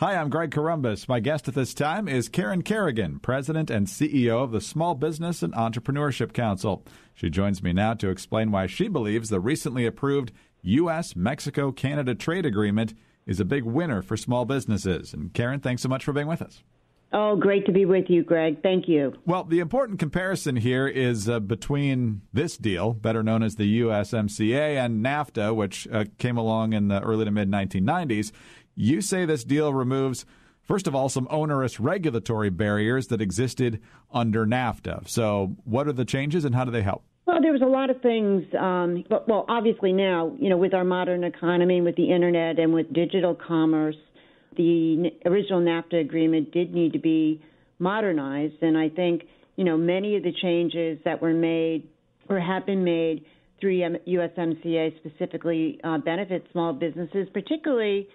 Hi, I'm Greg Corombos. My guest at this time is Karen Kerrigan, President and CEO of the Small Business and Entrepreneurship Council. She joins me now to explain why she believes the recently approved U.S.-Mexico-Canada trade agreement is a big winner for small businesses. And Karen, thanks so much for being with us. Oh, great to be with you, Greg. Thank you. Well, the important comparison here is between this deal, better known as the USMCA, and NAFTA, which came along in the early to mid-1990s. You say this deal removes, first of all, some onerous regulatory barriers that existed under NAFTA. So what are the changes and how do they help? Well, there was a lot of things. Well, obviously now, with our modern economy, with the Internet and with digital commerce, the original NAFTA agreement did need to be modernized. And I think, many of the changes that were made or have been made through USMCA specifically benefit small businesses, particularly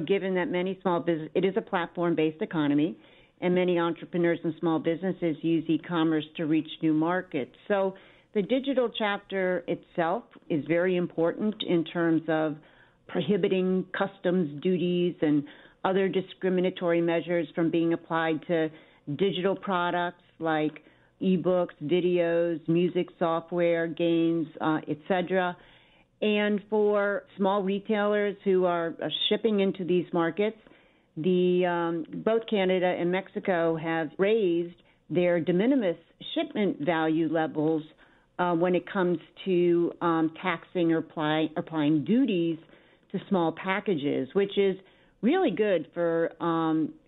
given that many small business, it is a platform-based economy, and many entrepreneurs and small businesses use e-commerce to reach new markets. So the digital chapter itself is very important in terms of prohibiting customs duties and other discriminatory measures from being applied to digital products like ebooks, videos, music, software, games, etc. And for small retailers who are shipping into these markets, both Canada and Mexico have raised their de minimis shipment value levels when it comes to taxing or applying duties to small packages, which is really good for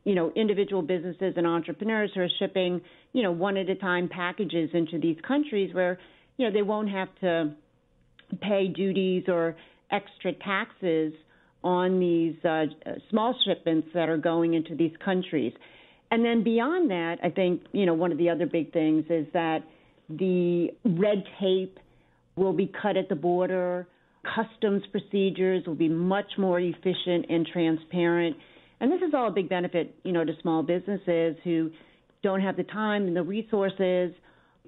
individual businesses and entrepreneurs who are shipping one at a time packages into these countries where they won't have to pay duties or extra taxes on these small shipments that are going into these countries. And then beyond that, I think, one of the other big things is that the red tape will be cut at the border. Customs procedures will be much more efficient and transparent. And this is all a big benefit, to small businesses who don't have the time and the resources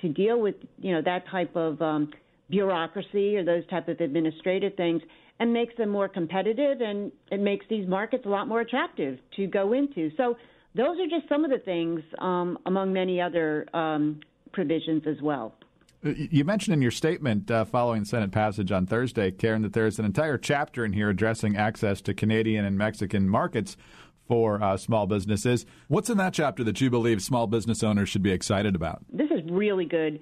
to deal with, that type of bureaucracy or those type of administrative things, and makes them more competitive, and it makes these markets a lot more attractive to go into. So those are just some of the things among many other provisions as well. You mentioned in your statement following Senate passage on Thursday, Karen, that there's an entire chapter in here addressing access to Canadian and Mexican markets for small businesses. What's in that chapter that you believe small business owners should be excited about? This is really good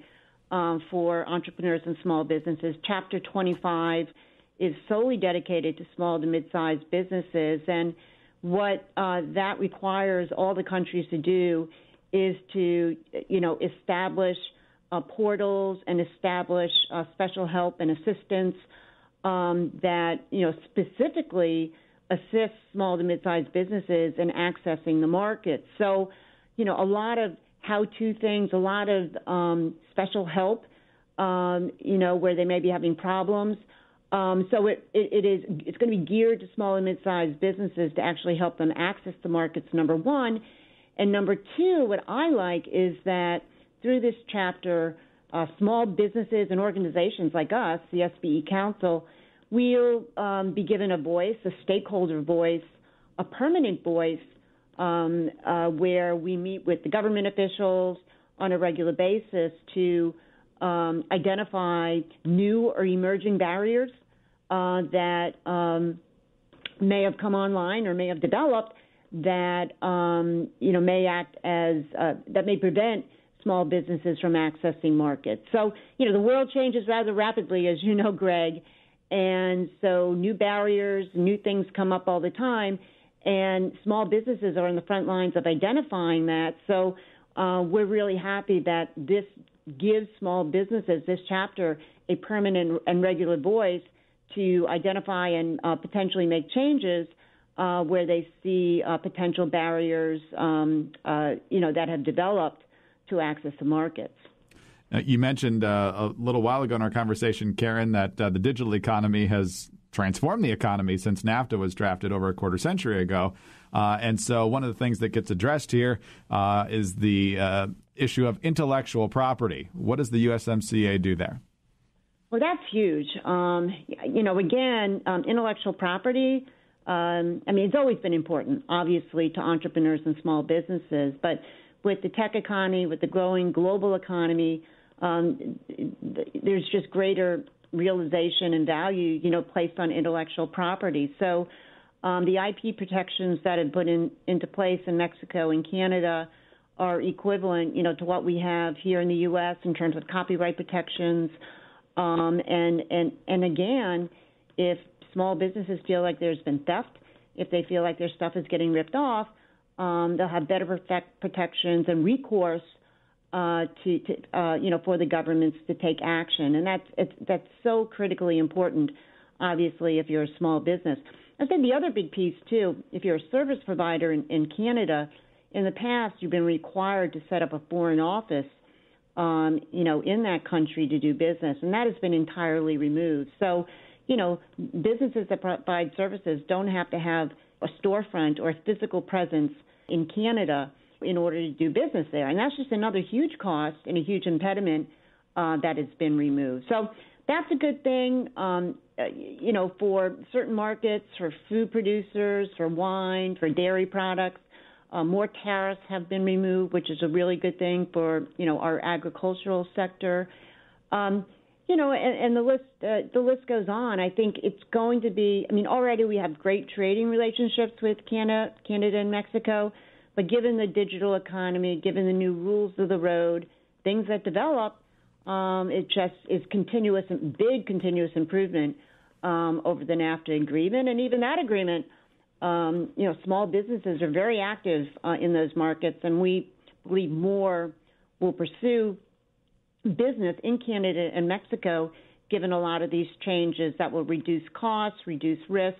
for entrepreneurs and small businesses. Chapter 25 is solely dedicated to small to mid-sized businesses, and what that requires all the countries to do is to, establish portals and establish special help and assistance that, specifically assist small to mid-sized businesses in accessing the market. So, a lot of how-to things, a lot of special help, where they may be having problems. So it's going to be geared to small and mid-sized businesses to actually help them access the markets, number one. And number two, what I like is that through this chapter, small businesses and organizations like us, the SBE Council, will be given a voice, a stakeholder voice, a permanent voice, where we meet with the government officials on a regular basis to identify new or emerging barriers that may have come online or may have developed that may act as that may prevent small businesses from accessing markets. So, the world changes rather rapidly, as you know, Greg, and so new barriers, new things come up all the time, and small businesses are on the front lines of identifying that. So we're really happy that this gives small businesses, this chapter, a permanent and regular voice to identify and potentially make changes where they see potential barriers, that have developed to access the markets. You mentioned a little while ago in our conversation, Karen, that the digital economy has transformed the economy since NAFTA was drafted over a quarter century ago. And so one of the things that gets addressed here is the issue of intellectual property. What does the USMCA do there? Well, that's huge. Intellectual property It's always been important, obviously, to entrepreneurs and small businesses, but with the tech economy, with the growing global economy, there's just greater realization and value, placed on intellectual property. So the IP protections that have put into place in Mexico and Canada are equivalent, to what we have here in the U.S. in terms of copyright protections. And again, if small businesses feel like there's been theft, if they feel like their stuff is getting ripped off, they'll have better protections and recourse for the governments to take action, and that's so critically important. Obviously, if you're a small business, I think the other big piece too, if you're a service provider in Canada, in the past you've been required to set up a foreign office, in that country to do business, and that has been entirely removed. So, businesses that provide services don't have to have a storefront or a physical presence in Canada in order to do business there. And that's just another huge cost and a huge impediment that has been removed. So that's a good thing, for certain markets, for food producers, for wine, for dairy products. More tariffs have been removed, which is a really good thing for, our agricultural sector. And the list goes on. I think it's going to be, already we have great trading relationships with Canada and Mexico, but given the digital economy, given the new rules of the road, things that develop, it just is big continuous improvement over the NAFTA agreement. And even that agreement, small businesses are very active in those markets, and we believe more will pursue business in Canada and Mexico, given a lot of these changes that will reduce costs, reduce risk,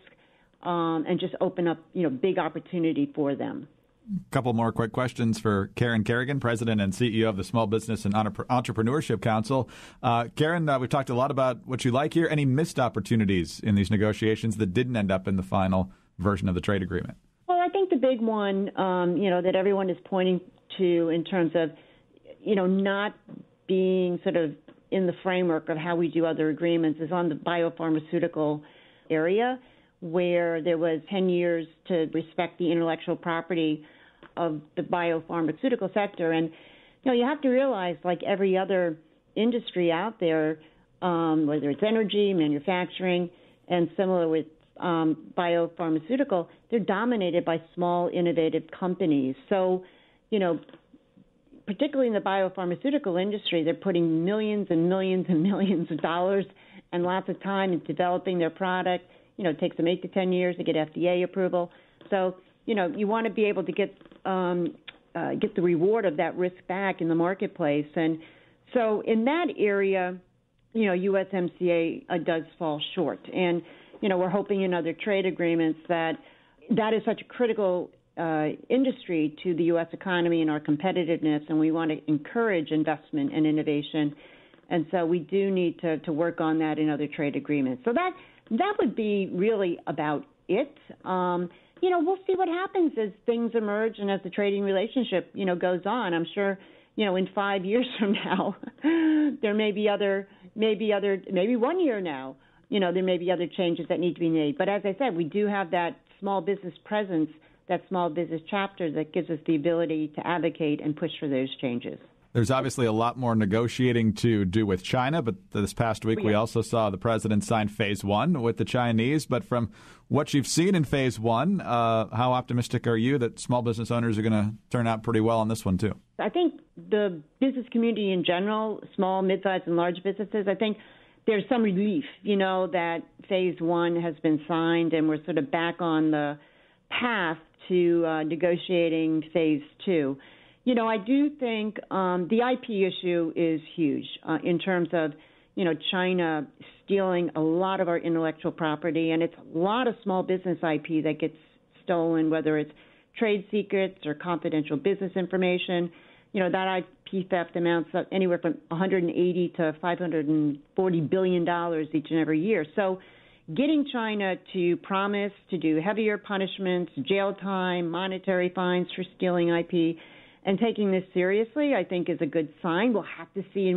and just open up, big opportunity for them. A couple more quick questions for Karen Kerrigan, President and CEO of the Small Business and Entrepreneurship Council. Karen, we've talked a lot about what you like here. Any missed opportunities in these negotiations that didn't end up in the final version of the trade agreement? Well, I think the big one, that everyone is pointing to in terms of, not being sort of in the framework of how we do other agreements is on the biopharmaceutical area, where there was 10 years to respect the intellectual property of the biopharmaceutical sector. And, you have to realize, like every other industry out there, whether it's energy, manufacturing, and similar with biopharmaceutical, they're dominated by small, innovative companies. So, particularly in the biopharmaceutical industry, they're putting millions and millions and millions of dollars and lots of time in developing their product. It takes them 8 to 10 years to get FDA approval. So, you want to be able to get the reward of that risk back in the marketplace. And so in that area, USMCA does fall short. And, we're hoping in other trade agreements that is such a critical industry to the U.S. economy and our competitiveness, and we want to encourage investment and innovation. And so we do need to work on that in other trade agreements. So that would be really about it. We'll see what happens as things emerge and as the trading relationship, goes on. I'm sure, in 5 years from now, there may be maybe 1 year now, there may be other changes that need to be made. But as I said, we do have that small business presence, that small business chapter that gives us the ability to advocate and push for those changes. There's obviously a lot more negotiating to do with China, but this past week we also saw the president sign Phase 1 with the Chinese. But from what you've seen in Phase 1, how optimistic are you that small business owners are going to turn out pretty well on this one, too? I think the business community in general, small, mid-sized, and large businesses, I think there's some relief, that Phase 1 has been signed and we're sort of back on the path to negotiating Phase 2. I do think the IP issue is huge in terms of, China stealing a lot of our intellectual property, and it's a lot of small business IP that gets stolen, whether it's trade secrets or confidential business information. That IP theft amounts up anywhere from $180 to $540 billion each and every year. So getting China to promise to do heavier punishments, jail time, monetary fines for stealing IP, and taking this seriously, I think, is a good sign. We'll have to see,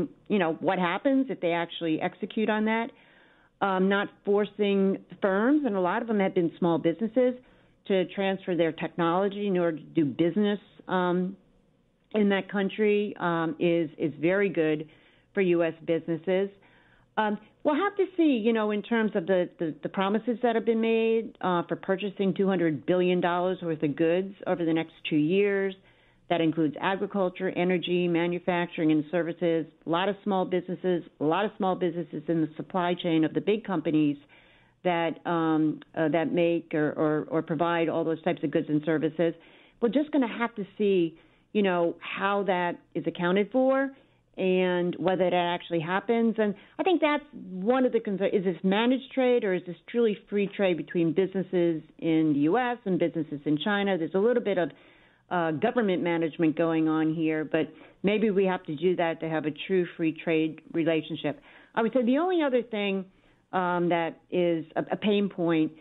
what happens if they actually execute on that. not forcing firms, and a lot of them have been small businesses, to transfer their technology in order to do business in that country is very good for U.S. businesses. We'll have to see, in terms of the promises that have been made for purchasing $200 billion worth of goods over the next 2 years. That includes agriculture, energy, manufacturing, and services. A lot of small businesses in the supply chain of the big companies that make or provide all those types of goods and services. We're just going to have to see, how that is accounted for and whether that actually happens. And I think that's one of the concerns. Is this managed trade, or is this truly free trade between businesses in the U.S. and businesses in China? There's a little bit of government management going on here, but maybe we have to do that to have a true free trade relationship. I would say the only other thing that is a pain point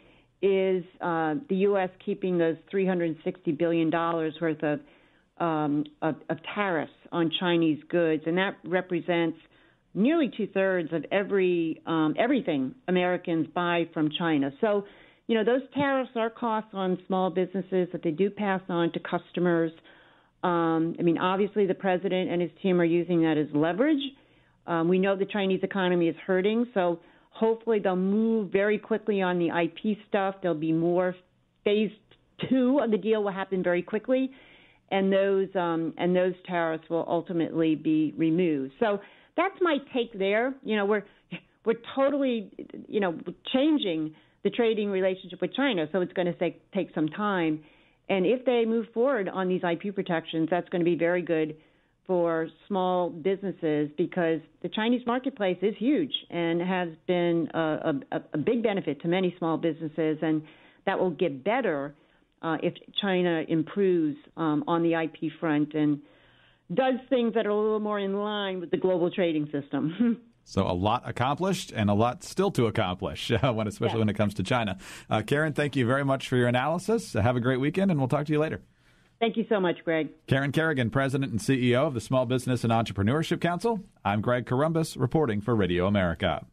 is the U.S. keeping those $360 billion worth of tariffs on Chinese goods, and that represents nearly 2/3 of everything Americans buy from China. So, those tariffs are costs on small businesses that they do pass on to customers. Obviously, the president and his team are using that as leverage. We know the Chinese economy is hurting, so hopefully they'll move very quickly on the IP stuff. There'll be more phase 2 of the deal will happen very quickly, and those tariffs will ultimately be removed. So that's my take there. We're totally changing the trading relationship with China, so it's going to take some time. And if they move forward on these IP protections, that's going to be very good for small businesses, because the Chinese marketplace is huge and has been a big benefit to many small businesses, and that will get better if China improves on the IP front and does things that are a little more in line with the global trading system. So a lot accomplished and a lot still to accomplish, especially when it comes to China. Karen, thank you very much for your analysis. Have a great weekend, and we'll talk to you later. Thank you so much, Greg. Karen Kerrigan, President and CEO of the Small Business and Entrepreneurship Council. I'm Greg Columbus, reporting for Radio America.